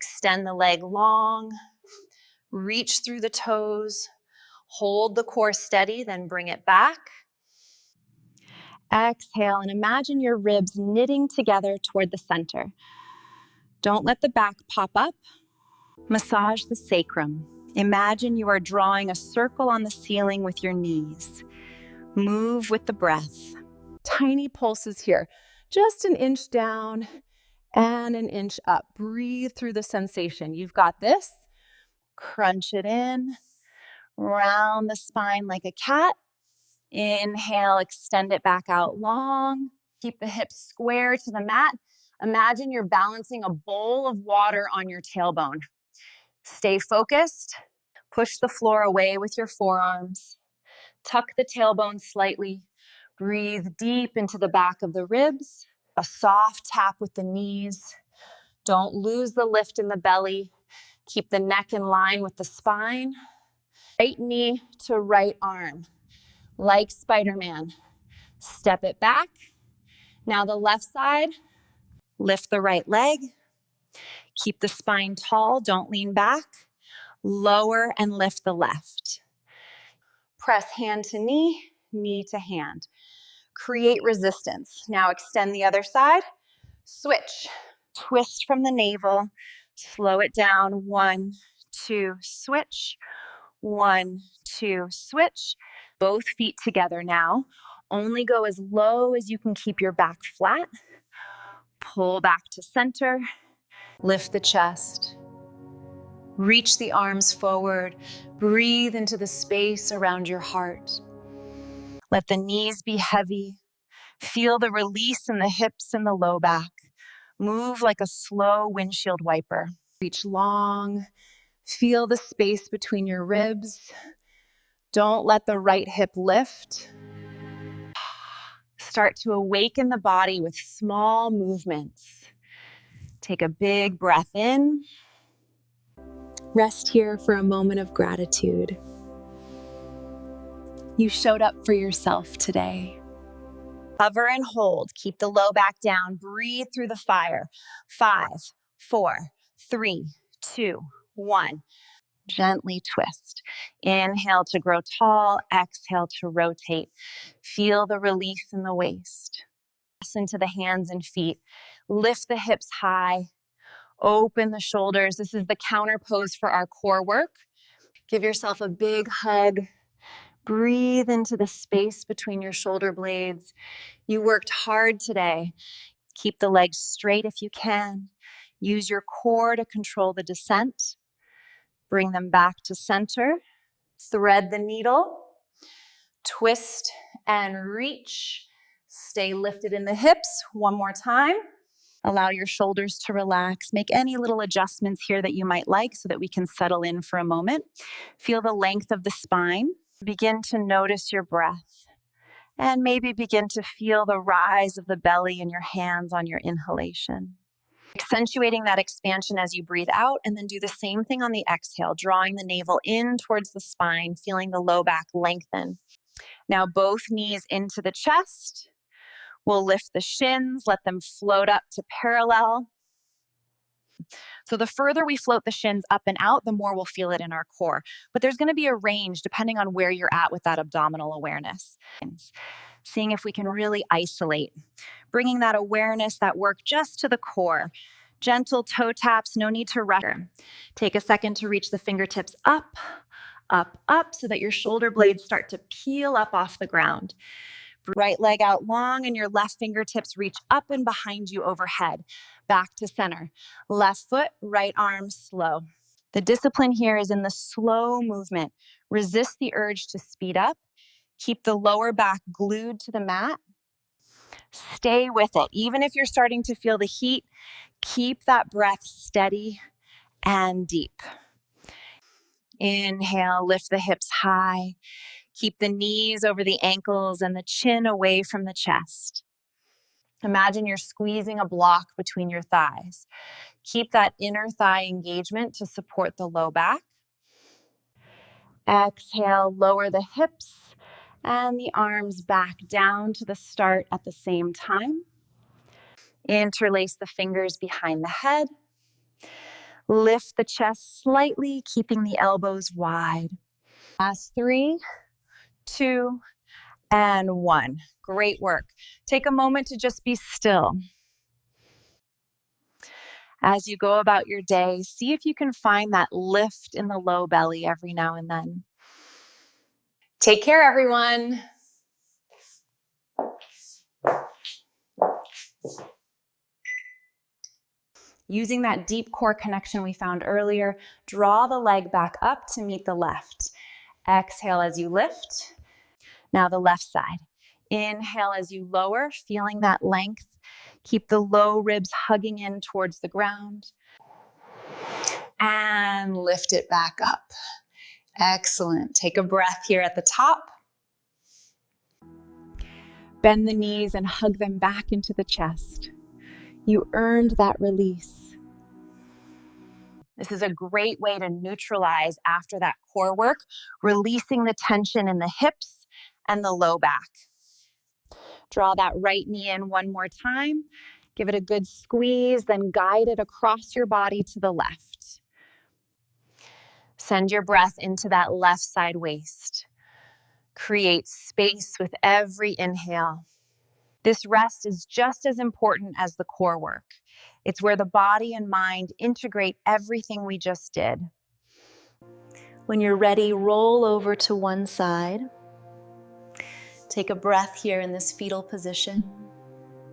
Extend the leg long, reach through the toes, hold the core steady, then bring it back. Exhale and imagine your ribs knitting together toward the center. Don't let the back pop up. Massage the sacrum. Imagine you are drawing a circle on the ceiling with your knees. Move with the breath. Tiny pulses here. Just an inch down and an inch up. Breathe through the sensation. You've got this. Crunch it in. Round the spine like a cat. Inhale, extend it back out long. Keep the hips square to the mat. Imagine you're balancing a bowl of water on your tailbone. Stay focused. Push the floor away with your forearms. Tuck the tailbone slightly. Breathe deep into the back of the ribs. A soft tap with the knees. Don't lose the lift in the belly. Keep the neck in line with the spine. Right knee to right arm. Like Spider-Man. Step it back. Now the left side. Lift the right leg. Keep the spine tall. Don't lean back. Lower and lift the left. Press hand to knee, knee to hand. Create resistance. Now extend the other side. Switch. Twist from the navel. Slow it down. 1, 2, switch. 1, 2, switch. Both feet together now. Only go as low as you can keep your back flat. Pull back to center. Lift the chest. Reach the arms forward. Breathe into the space around your heart. Let the knees be heavy. Feel the release in the hips and the low back. Move like a slow windshield wiper. Reach long. Feel the space between your ribs. Don't let the right hip lift. Start to awaken the body with small movements. Take a big breath in. Rest here for a moment of gratitude. You showed up for yourself today. Hover and hold. Keep the low back down. Breathe through the fire. 5, 4, 3, 2, 1. Gently twist. Inhale to grow tall. Exhale to rotate. Feel the release in the waist. Press into the hands and feet. Lift the hips high. Open the shoulders. This is the counter pose for our core work. Give yourself a big hug. Breathe into the space between your shoulder blades. You worked hard today. Keep the legs straight if you can. Use your core to control the descent. Bring them back to center. Thread the needle. Twist and reach. Stay lifted in the hips. One more time. Allow your shoulders to relax. Make any little adjustments here that you might like so that we can settle in for a moment. Feel the length of the spine. Begin to notice your breath. And maybe begin to feel the rise of the belly and your hands on your inhalation. Accentuating that expansion as you breathe out, and then do the same thing on the exhale, drawing the navel in towards the spine, feeling the low back lengthen. Now both knees into the chest. We'll lift the shins, let them float up to parallel. So the further we float the shins up and out, the more we'll feel it in our core. But there's going to be a range depending on where you're at with that abdominal awareness. Seeing if we can really isolate. Bringing that awareness, that work just to the core. Gentle toe taps, no need to rush. Take a second to reach the fingertips up, up, up, so that your shoulder blades start to peel up off the ground. Right leg out long and your left fingertips reach up and behind you overhead. Back to center. Left foot, right arm, slow. The discipline here is in the slow movement. Resist the urge to speed up. Keep the lower back glued to the mat. Stay with it. Even if you're starting to feel the heat, keep that breath steady and deep. Inhale, lift the hips high. Keep the knees over the ankles and the chin away from the chest. Imagine you're squeezing a block between your thighs. Keep that inner thigh engagement to support the low back. Exhale, lower the hips and the arms back down to the start at the same time. Interlace the fingers behind the head. Lift the chest slightly, keeping the elbows wide. Last 3, 2, and 1. Great work. Take a moment to just be still. As you go about your day, see if you can find that lift in the low belly every now and then. Take care, everyone. Using that deep core connection we found earlier, draw the leg back up to meet the left. Exhale as you lift. Now the left side. Inhale as you lower, feeling that length. Keep the low ribs hugging in towards the ground. And lift it back up. Excellent. Take a breath here at the top. Bend the knees and hug them back into the chest. You earned that release. This is a great way to neutralize after that core work, releasing the tension in the hips and the low back. Draw that right knee in one more time. Give it a good squeeze, then guide it across your body to the left. Send your breath into that left side waist. Create space with every inhale. This rest is just as important as the core work. It's where the body and mind integrate everything we just did. When you're ready, roll over to one side. Take a breath here in this fetal position.